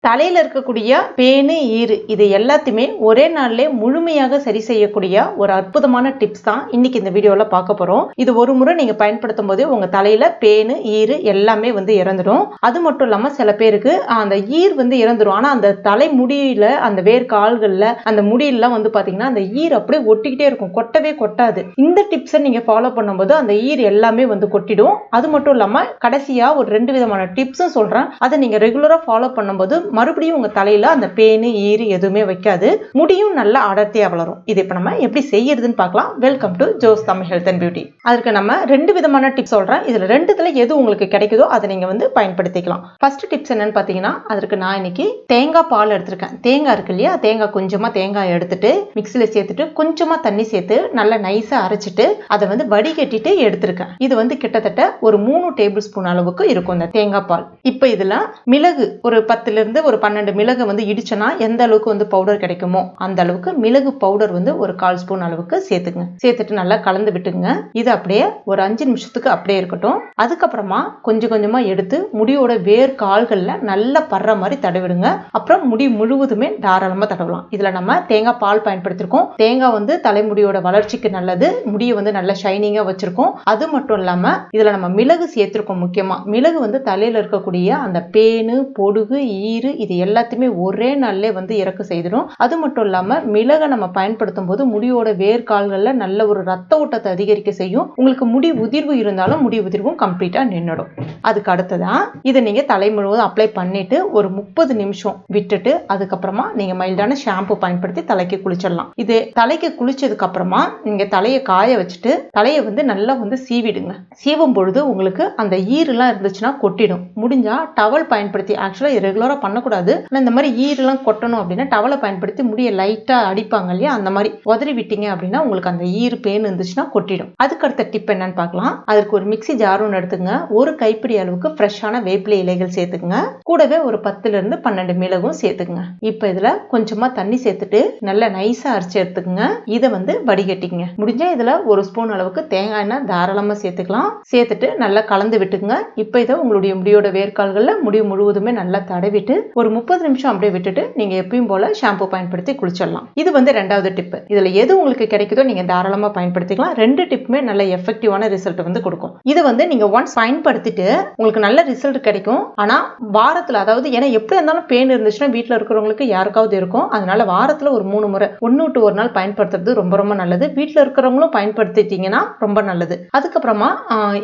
தலையில இருக்கக்கூடிய பேனு ஈறு இது எல்லாத்தையுமே ஒரே நாள்ல முழுமையாக சரி செய்யக்கூடிய ஒரு அற்புதமான டிப்ஸ் தான் இன்னைக்கு இந்த வீடியோல பார்க்க போறோம். இது ஒரு முறை நீங்க பயன்படுத்தும் போது உங்க தலையில பேனு ஈறு எல்லாமே இறந்துடும். அது மட்டும் இல்லாம சில பேருக்கு அந்த ஈர் இறந்துடும். ஆனா அந்த தலை முடியில அந்த வேர் கால்கள்ல அந்த முடியெல்லாம் பாத்தீங்கன்னா அந்த ஈர் அப்படியே ஒட்டிக்கிட்டே இருக்கும், கொட்டவே கொட்டாது. இந்த டிப்ஸை நீங்க ஃபாலோ பண்ணும்போது அந்த ஈர் எல்லாமே கொட்டிடும். அது மட்டும் இல்லாம கடைசியா ஒரு 2 விதமான டிப்ஸும் சொல்றேன். அதை நீங்க ரெகுலரா ஃபாலோ பண்ணும்போது மறுபடியும் உங்க தலையில அந்த பேனு ஈறு எதுவுமே வைக்காது, முடியும் நல்லா அடர்த்தியா வளரும். இது இப்ப நம்ம எப்படி செய்யறதுன்னு பார்க்கலாம். Welcome to Jo's Tamil health and beauty. அதுக்கு நம்ம 2 விதமான டிப்ஸ் சொல்றேன். இதுல 2த்துல எது உங்களுக்கு கிடைக்குதோ அதை நீங்க பயன்படுத்திக்கலாம். ஃபர்ஸ்ட் டிப்ஸ் என்னன்னு பாத்தீங்கன்னா, அதற்கு நான் இன்னைக்கு தேங்காய் பால் எடுத்திருக்கேன். தேங்காய் இருக்கு இல்லையா, தேங்காய் கொஞ்சமா தேங்காய் எடுத்துட்டு மிக்சில சேர்த்துட்டு கொஞ்சமா தண்ணி சேர்த்து நல்லா நைஸா அரைச்சிட்டு அதை வடிகட்டிட்டு எடுத்திருக்கேன். இது கிட்டத்தட்ட ஒரு 3 டேபிள் ஸ்பூன் அளவுக்கு இருக்கும் இந்த தேங்காய் பால். இப்ப இதுல மிளகு ஒரு 10ல இருந்து ஒரு 12 மிளகு இடிச்சனா எந்த அளவுக்கு பவுடர் கிடைக்குமோ அந்த அளவுக்கு மிளகு பவுடர் ஒரு 1/4 ஸ்பூன் அளவுக்கு சேர்த்துங்க. சேர்த்துட்டு நல்லா கலந்து விட்டுங்க. இது அப்படியே ஒரு 5 நிமிஷத்துக்கு அப்படியே இருக்கட்டும். அதுக்கப்புறமா கொஞ்சம் கொஞ்சமா எடுத்து முடியோட வேர் கால்கள்ல நல்லா படுற மாதிரி தடவிடுங்க. அப்புறம் முடி முழுவதுமே தாராளமா தடவலாம். இதுல நம்ம தேங்காய் பால் பயன்படுத்திருக்கோம். தேங்காய் தலைமுடியோட வளர்ச்சிக்கு நல்லது, முடியை நல்லா ஷைனிங்கா வச்சிருக்கோம். அது மட்டும் இல்லாம இதுல நம்ம மிளகு சேர்த்திருக்கோம். முக்கியமா மிளகு தலையில இருக்கக்கூடிய அந்த பேனு பொடுகு ஈறு இது எல்லாத்தையுமே ஒரே நாள்ல இறக்க செய்திடும். அது மட்டும் இல்லாம மிளகை நம்ம பயன்படுத்தும் போது முடியோட வேர் கால்கள்ல நல்ல ஒரு ரத்த ஓட்டத்தை அதிகரிக்க செய்யும். உங்களுக்கு முடி உதிர்வு இருந்தாலும் முடி உதிர்வும் கம்ப்ளீட்டா நின்னுடும். அதுக்கு அடுத்ததான் இதை நீங்க தலை முழுவதும் அப்ளை பண்ணிட்டு ஒரு 30 நிமிஷம் விட்டுட்டு அதுக்கப்புறமா நீங்க மைல்டான ஷாம்பு பயன்படுத்தி தலைக்கு குளிச்சிடலாம். இது தலைக்கு குளிச்சதுக்கு அப்புறமா நீங்க தலையை காய வச்சுட்டு தலையை நல்லா சீவிடுங்க. சீவும் பொழுது உங்களுக்கு அந்த ஈரெல்லாம் இருந்துச்சுன்னா கொட்டிடும். முடிஞ்சா டவல் பயன்படுத்தி, ஆக்சுவலா ரெகுலரா பண்ணக்கூடாது, இந்த மாதிரி ஈரெல்லாம் கொட்டணும் அப்படின்னா டவலை பயன்படுத்தி முடியை லைட்டா அடிப்பாங்க இல்லையா, அந்த மாதிரி உதறி விட்டீங்க அப்படின்னா உங்களுக்கு அந்த ஈறு பேன் இருந்துச்சுன்னா கொட்டிடும். அதுக்கு அடுத்த டிப் என்னன்னு பார்க்கலாம். அதுக்கு ஒரு மிக்ஸி ஜார் ஒன்று எடுத்துங்க. ஒரு கைப்பிடி அளவுக்கு ஃப்ரெஷ்ஷான வேப்பிலை இலைகள் சேர்த்துக்குங்க. கூடவே ஒரு 10ல இருந்து 12 மிளகும் சேர்த்துக்குங்க. இப்ப இதுல கொஞ்சமா தண்ணி சேர்த்துட்டு நல்லா நைஸா அரைச்சு எடுத்துக்குங்க. இதை வடிகட்டிங்க. முடிஞ்சா இதுல ஒரு ஸ்பூன் அளவுக்கு தேங்காய் எண்ணெய் தாராளமா சேர்த்துக்கலாம். சேர்த்துட்டு நல்லா கலந்து விட்டுக்குங்க. இப்ப இதை உங்களுடைய முடியோட வேர்க்கால்கள்ல முடி முழுவதுமே நல்லா தடவிட்டு ஒரு 30 நிமிஷம் அப்படியே விட்டுட்டு நீங்க எப்பயும் போல ஷாம்பு பயன்படுத்தி குளிச்சிடலாம். இது 2வது டிப். இதுல எது உங்களுக்கு கிடைக்குதோ நீங்க தாராளமா பயன்படுத்திக்கலாம். 2 டிப்புமே நல்ல எஃபெக்டிவான ரிசல்ட் கொடுக்கும். இது நீங்க ஒன்ஸ் பயன்படுத்திட்டு உங்களுக்கு நல்ல ரிசல்ட் கிடைக்கும். ஆனா வாரத்துல, அதாவது ஏன்னா எப்படி இருந்தாலும் பெயின் இருந்துச்சுன்னா வீட்டுல இருக்கிறவங்களுக்கு யாருக்காவது இருக்கும். அதனால வாரத்துல ஒரு 3 முறை 1 to 1 நாள் பயன்படுத்துறது ரொம்ப ரொம்ப நல்லது. வீட்டுல இருக்கிறவங்களும் பயன்படுத்திட்டீங்கன்னா ரொம்ப நல்லது. அதுக்கப்புறமா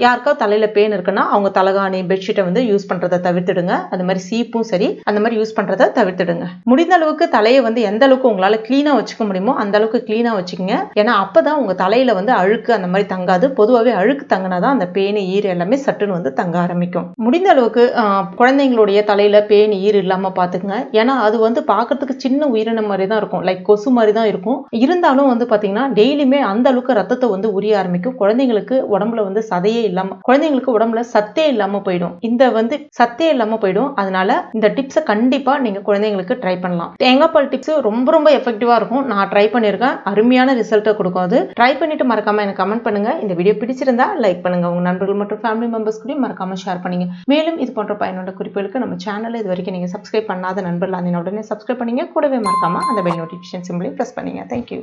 யாருக்காவது தலையில பெயின் இருக்குன்னா அவங்க தலகாணி பெட்ஷீட்டை யூஸ் பண்றதை தவிர்த்துடுங்க. அது மாதிரி சீப்பும் சரி அந்த மாதிரி யூஸ் பண்றதை தவிர்த்துடுங்க. முடிந்த அளவுக்கு தலையை எந்த அளவுக்கு உங்களால கிளீனா வச்சுக்க முடியுமோ அந்த அளவுக்கு கிளீனா வச்சுக்கோங்க. ஏன்னா அப்பதான் உங்க தலையில அழுக்கு அந்த மாதிரி தங்காது. பொதுவாகவே அழுக்கு தங்கினாதான் அந்த பேனு ஈறு எல்லாமே சட்டுன்னு தங்க ஆரம்பிக்கும். முடிந்த அளவுக்கு குழந்தைங்களுடைய தலையில பேனு ஈறு இல்லாம பாத்துக்குங்க. ஏன்னா அது பாக்குறதுக்கு சின்ன உயிரினம் மாதிரி தான் இருக்கும், லைக் கொசு மாதிரி தான் இருக்கும். இருந்தாலும் பாத்தீங்கன்னா டெய்லியுமே அந்த அளவுக்கு ரத்தத்தை உரிய ஆரம்பிக்கும். குழந்தைங்களுக்கு உடம்புல சதையே இல்லாம, குழந்தைங்களுக்கு உடம்புல சத்தே இல்லாம போயிடும். இந்த சத்தே இல்லாம போயிடும். அதனால இந்த டிப்ஸை கண்டிப்பா நீங்க குழந்தைங்களுக்கு ட்ரை பண்ணலாம். தேங்காய் பால் டிப்ஸ் ரொம்ப ரொம்ப எஃபெக்டிவா இருக்கும். நான் ட்ரை பண்ணிருக்கேன். அருமையான ரிசல்ட்டை கொடுக்கும். அது ட்ரை பண்ணிட்டு மறக்காம எனக்கு கமெண்ட் பண்ணுங்க. இந்த வீடியோ பிடிச்சிருந்தா லைக் பண்ணுங்க. உங்க நண்பர்கள் மற்றும் ஃபேமிலி மெம்பர்ஸ் கூட மறக்காம ஷேர் பண்ணுங்க. மேலும் இது போன்ற பயனுள்ள குறிப்புகளுக்கு நம்ம சேனலை இது வரைக்கும் நீங்க சப்ஸ்கிரைப் பண்ணாத நண்பர்கள் உடனே சப்ஸ்கிரைப் பண்ணீங்க. கூடவே மறக்காம அந்த பெல் நோட்டிஃபிகேஷன் சிம்பிளை பிரஸ் பண்ணீங்க. தேங்க்யூ.